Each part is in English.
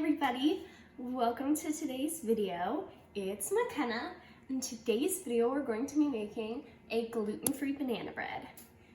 everybody, welcome to today's video. It's McKenna. In today's video we're going to be making a gluten-free banana bread.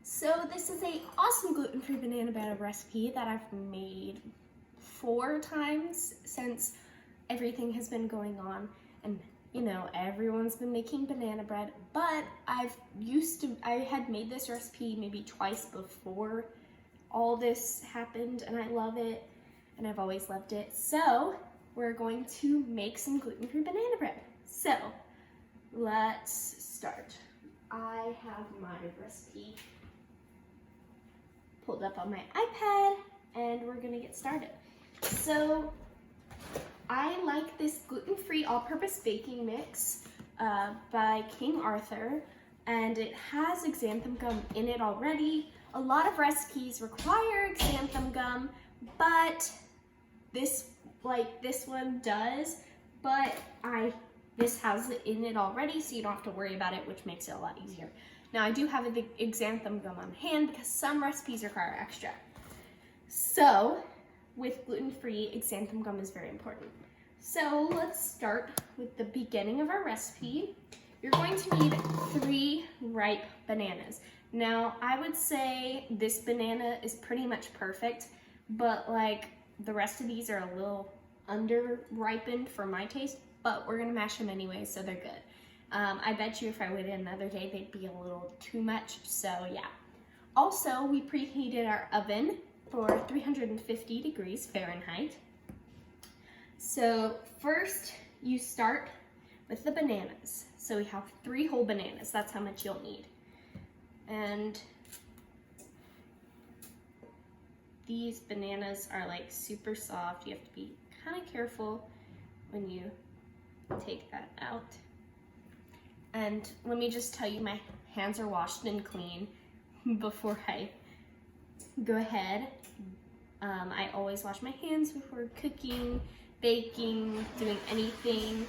So this is an awesome gluten-free banana bread recipe that I've made 4 times since everything has been going on, and you know, everyone's been making banana bread, but I had made this recipe maybe twice before all this happened, and I love it. And I've always loved it. So we're going to make some gluten-free banana bread. So let's start. I have my recipe pulled up on my iPad and we're gonna get started. So I like this gluten-free all-purpose baking mix by King Arthur, and it has xanthan gum in it already. A lot of recipes require xanthan gum, but this one does, but this has it in it already, so you don't have to worry about it, which makes it a lot easier. Now I do have the xanthan gum on hand because some recipes require extra. So with gluten-free, xanthan gum is very important. So let's start with the beginning of our recipe. You're going to need 3 ripe bananas. Now I would say this banana is pretty much perfect, but like the rest of these are a little under-ripened for my taste, but we're gonna mash them anyway, so they're good. I bet you if I waited another day, they'd be a little too much, so yeah. Also, we preheated our oven for 350 degrees Fahrenheit. So first, you start with the bananas. So we have 3 whole bananas, that's how much you'll need. And these bananas are like super soft. You have to be kind of careful when you take that out. And let me just tell you, my hands are washed and clean before I go ahead. I always wash my hands before cooking, baking, doing anything.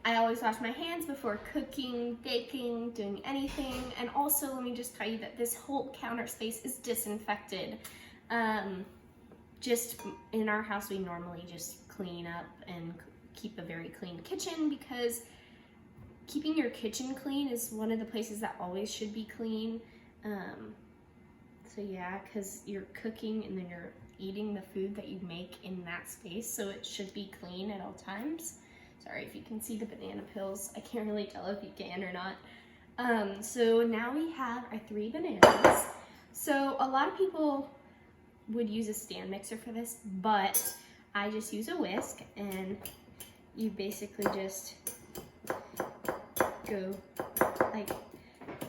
I always wash my hands before cooking, baking, doing anything. And also, let me just tell you that this whole counter space is disinfected. Just in our house, we normally just clean up and keep a very clean kitchen, because keeping your kitchen clean is one of the places that always should be clean. So yeah, because you're cooking and then you're eating the food that you make in that space, so it should be clean at all times. Sorry if you can see the banana peels. I can't really tell if you can or not. So now we have our 3 bananas. So a lot of people would use a stand mixer for this, but I just use a whisk, and you basically just go like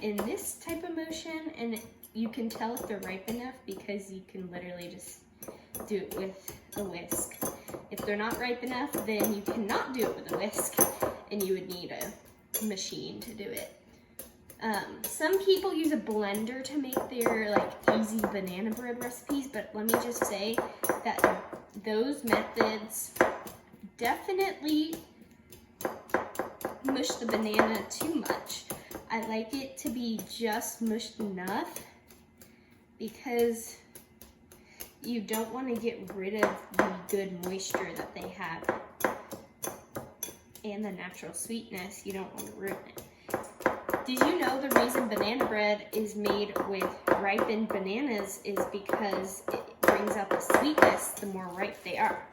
in this type of motion, and you can tell if they're ripe enough because you can literally just do it with a whisk. If they're not ripe enough, then you cannot do it with a whisk, and you would need a machine to do it. Some people use a blender to make their like easy banana bread recipes, but let me just say that those methods definitely mush the banana too much. I like it to be just mushed enough, because you don't want to get rid of the good moisture that they have and the natural sweetness. You don't want to ruin it. Did you know the reason banana bread is made with ripened bananas is because it brings out the sweetness the more ripe they are?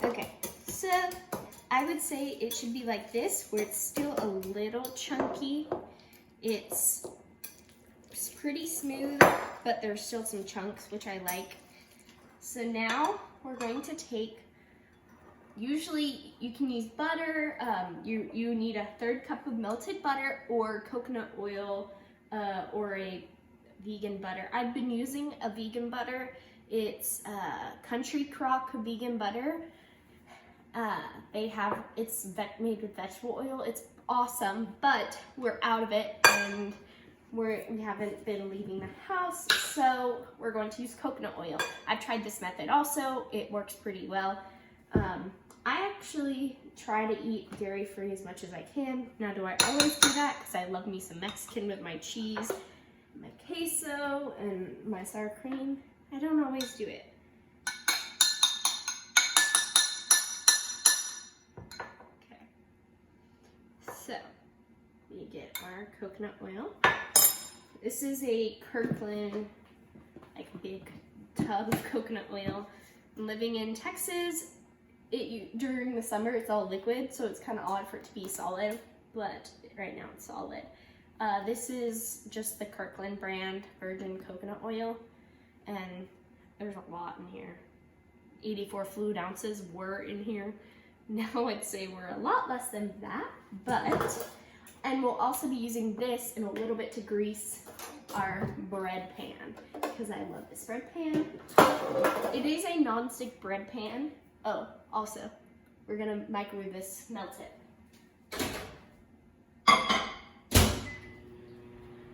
Okay, so I would say it should be like this, where it's still a little chunky. It's pretty smooth, but there's still some chunks, which I like. So now we're going to take, usually you can use butter. You need a 1/3 cup of melted butter or coconut oil or a vegan butter. I've been using a vegan butter. It's Country Crock vegan butter. It's made with vegetable oil. It's awesome, but we're out of it, and we haven't been leaving the house, so we're going to use coconut oil. I've tried this method also. It works pretty well. I actually try to eat dairy-free as much as I can. Now, do I always do that? Because I love me some Mexican with my cheese, my queso, and my sour cream. I don't always do it. Okay. So, we get our coconut oil. This is a Kirkland, like, big tub of coconut oil. I'm living in Texas. During the summer, it's all liquid, so it's kind of odd for it to be solid, but right now it's solid. This is just the Kirkland brand virgin coconut oil, and there's a lot in here. 84 fluid ounces were in here. Now I'd say we're a lot less than that, and we'll also be using this in a little bit to grease our bread pan, because I love this bread pan. It is a non-stick bread pan. Oh, also, we're gonna microwave this, melt it.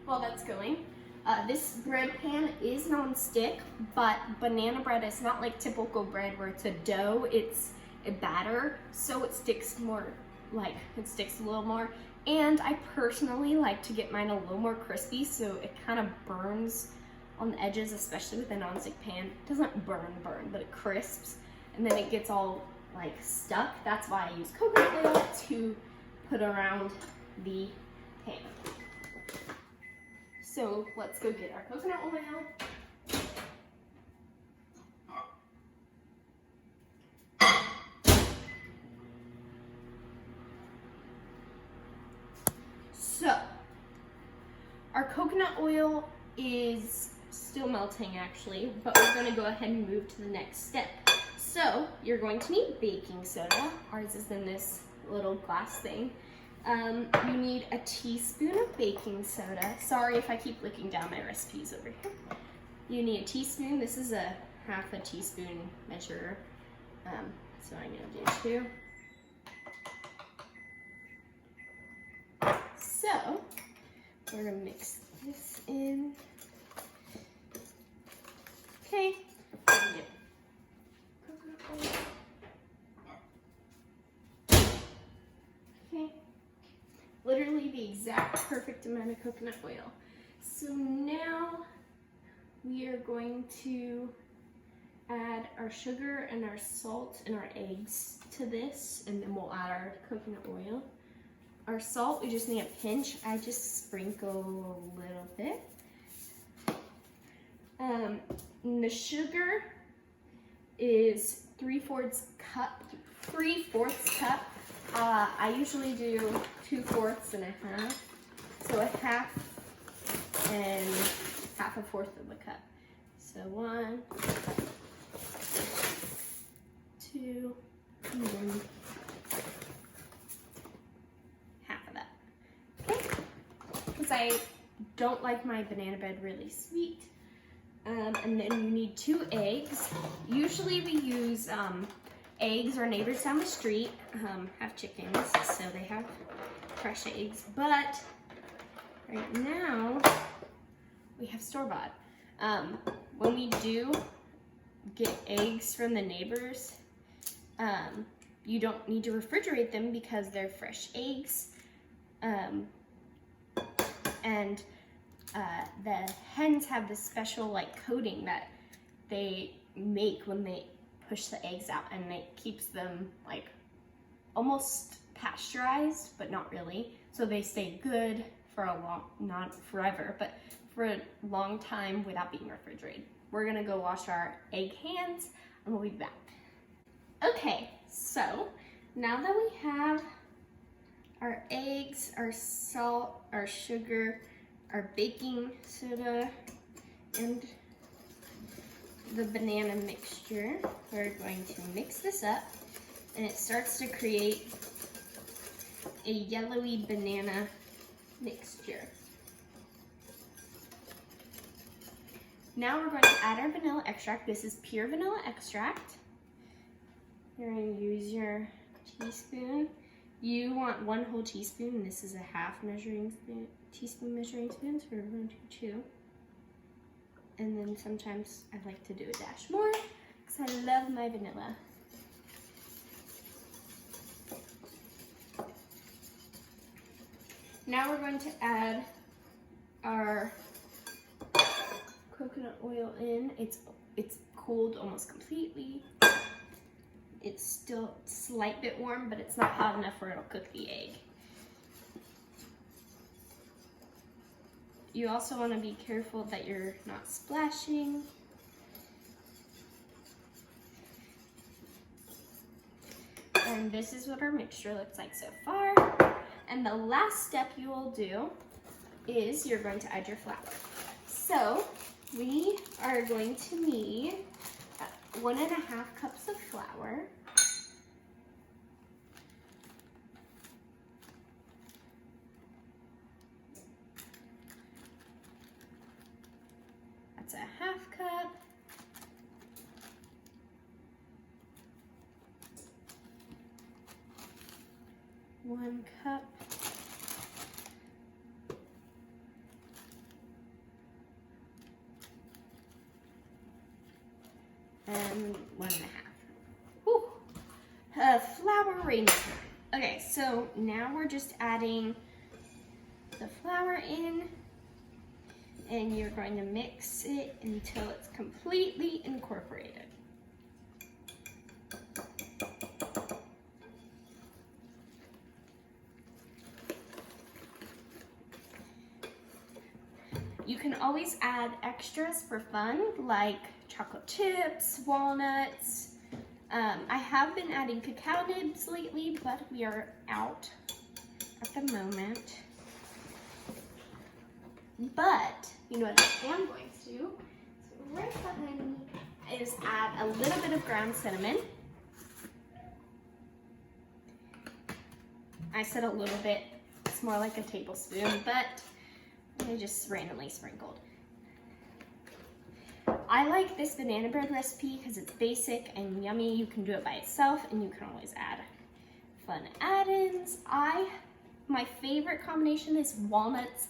While that's going, this bread pan is non-stick, but banana bread is not like typical bread where it's a dough, it's a batter, so it sticks more, it sticks a little more. And I personally like to get mine a little more crispy, so it kind of burns on the edges, especially with a non-stick pan. It doesn't burn, but it crisps. And then it gets all stuck. That's why I use coconut oil to put around the pan. So let's go get our coconut oil. So our coconut oil is still melting actually, but we're gonna go ahead and move to the next step. So you're going to need baking soda. Ours is in this little glass thing. You need a teaspoon of baking soda. Sorry if I keep looking down my recipes over here. You need a teaspoon. This is a half a teaspoon measure. So I'm gonna do 2. So we're gonna mix this in. Okay. Okay, literally the exact perfect amount of coconut oil. So now we are going to add our sugar and our salt and our eggs to this, and then we'll add our coconut oil. Our salt, we just need a pinch. I just sprinkle a little bit. And the sugar is 3/4 cup. I usually do 2/4 and a half. So a half and half a fourth of a cup. So 1, 2, and then half of that. Okay? Because I don't like my banana bread really sweet. And then you need 2 eggs. Usually we use eggs. Our neighbors down the street have chickens, so they have fresh eggs. But right now we have store-bought. When we do get eggs from the neighbors, you don't need to refrigerate them because they're fresh eggs. The hens have this special coating that they make when they push the eggs out, and it keeps them almost pasteurized, but not really. So they stay good for not forever, but for a long time without being refrigerated. We're gonna go wash our egg hands and we'll be back. Okay, so now that we have our eggs, our salt, our sugar, our baking soda, and the banana mixture, we're going to mix this up, and it starts to create a yellowy banana mixture. Now we're going to add our vanilla extract. This is pure vanilla extract. You're going to use your teaspoon. You want 1 whole teaspoon, and this is a half teaspoon measuring spoon, so we're going to do 2. And then sometimes I like to do a dash more because I love my vanilla. Now we're going to add our coconut oil in. It's cooled almost completely. It's still a slight bit warm, but it's not hot enough where it'll cook the egg. You also want to be careful that you're not splashing. And this is what our mixture looks like so far. And the last step you will do is you're going to add your flour. So we are going to need 1.5 cups of flour. That's a 1/2 cup. One cup. And 1.5. Whew. Flour rainstorm. Okay, so now we're just adding the flour in, and you're going to mix it until it's completely incorporated. You can always add extras for fun, like chocolate chips, walnuts. I have been adding cacao nibs lately, but we are out at the moment. But, you know what I am going to do, so right behind me, is add a little bit of ground cinnamon. I said a little bit, it's more like a tablespoon, but I just randomly sprinkled. I like this banana bread recipe because it's basic and yummy. You can do it by itself, and you can always add fun add-ins. My favorite combination is walnuts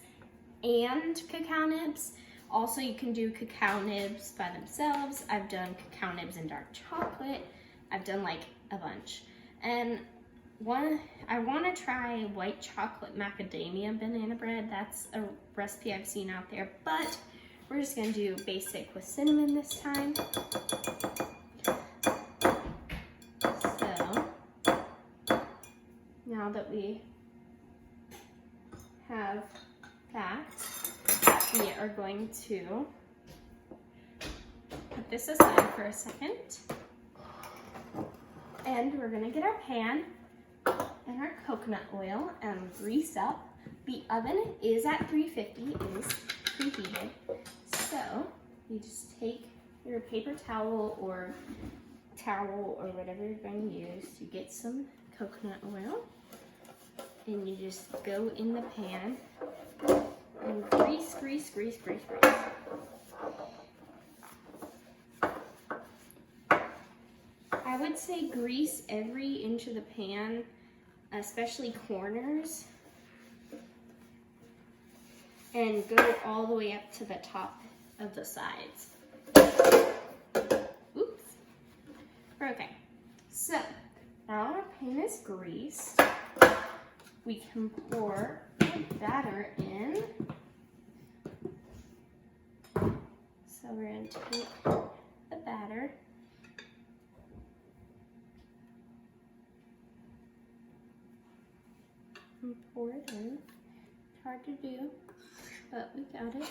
and cacao nibs. Also, you can do cacao nibs by themselves. I've done cacao nibs and dark chocolate. I've done like a bunch. And I want to try white chocolate macadamia banana bread. That's a recipe I've seen out there, but we're just going to do basic with cinnamon this time. So now that we have that, we are going to put this aside for a second. And we're going to get our pan and our coconut oil and grease up. The oven is at 350, it is preheated. So you just take your paper towel or whatever you're going to use to get some coconut oil, and you just go in the pan and grease. I would say grease every inch of the pan, especially corners, and go all the way up to the top of the sides. Oops. Okay, so now our pan is greased. We can pour the batter in. So we're going to take the batter and pour it in. It's hard to do, but we got it.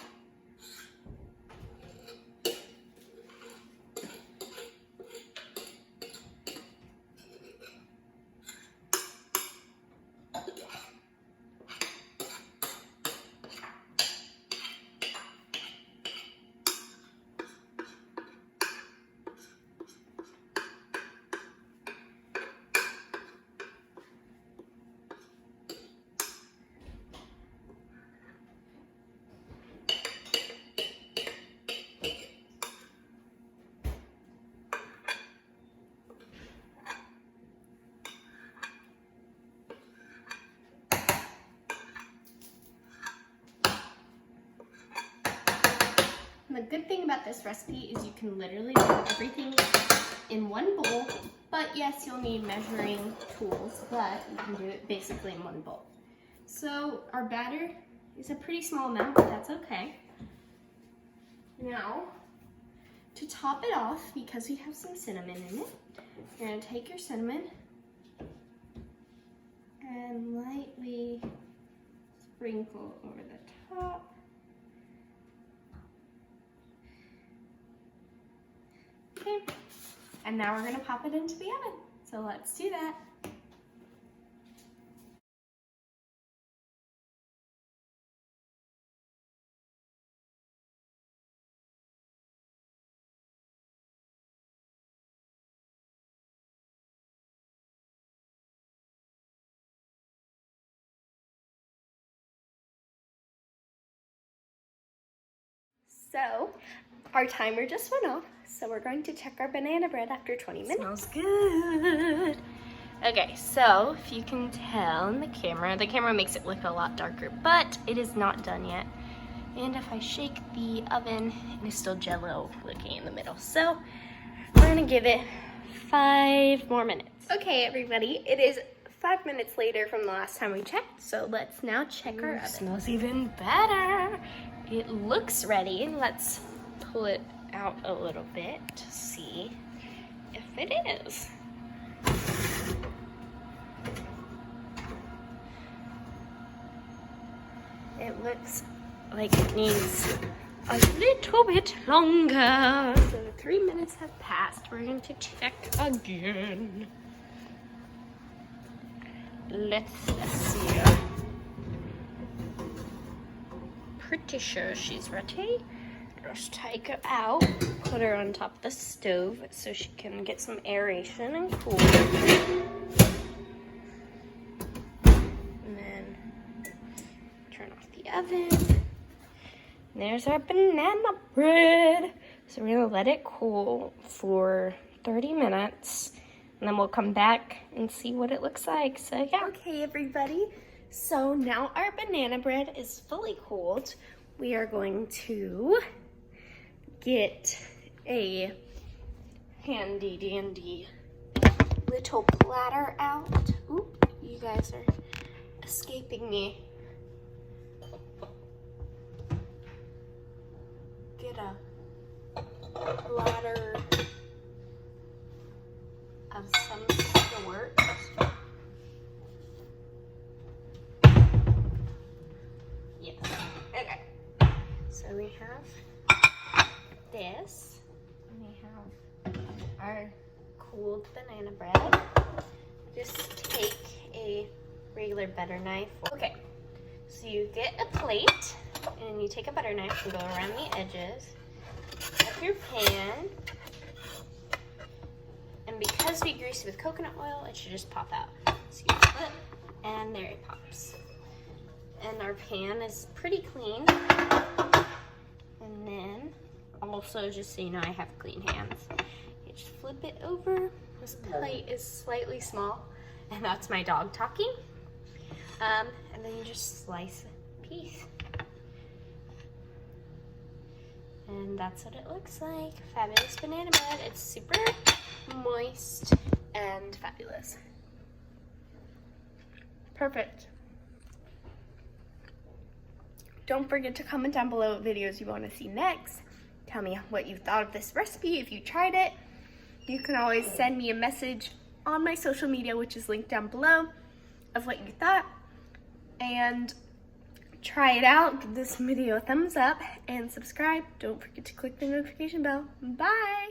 The good thing about this recipe is you can literally do everything in one bowl, but yes, you'll need measuring tools, but you can do it basically in one bowl. So our batter is a pretty small amount, but that's okay. Now, to top it off, because we have some cinnamon in it, you're gonna take your cinnamon and lightly sprinkle over the top. Okay, and now we're gonna pop it into the oven. So let's do that. So, our timer just went off, so we're going to check our banana bread after 20 minutes. Smells good. Okay, so if you can tell in the camera makes it look a lot darker, but it is not done yet. And if I shake the oven, it is still jello looking in the middle. So, we're gonna give it 5 more minutes. Okay, everybody, it is 5 minutes later from the last time we checked, so let's now check our oven. Smells even better. It looks ready. Let's pull it out a little bit to see if it is. It looks like it needs a little bit longer. So 3 minutes have passed. We're going to check again. Let's see. Pretty sure she's ready. Just take her out, put her on top of the stove so she can get some aeration and cool. And then turn off the oven. And there's our banana bread. So we're gonna let it cool for 30 minutes. And then we'll come back and see what it looks like. So yeah. Okay, everybody. So now our banana bread is fully cooled. We are going to get a handy dandy little platter out. Oop, you guys are escaping me. Get a platter of some sort. Yes. Okay. So we have this. We have our cooled banana bread. Just take a regular butter knife. Okay. So you get a plate and you take a butter knife and go around the edges of your pan. And because we grease it with coconut oil, it should just pop out. So you flip, and there it pops. And our pan is pretty clean. And then, also just so you know, I have clean hands. You just flip it over. This plate is slightly small, and that's my dog talking. And then you just slice a piece. And that's what it looks like. Fabulous banana bread. It's super moist and fabulous. Perfect. Don't forget to comment down below what videos you want to see next. Tell me what you thought of this recipe, if you tried it. You can always send me a message on my social media, which is linked down below, of what you thought. And try it out, give this video a thumbs up, and subscribe. Don't forget to click the notification bell. Bye!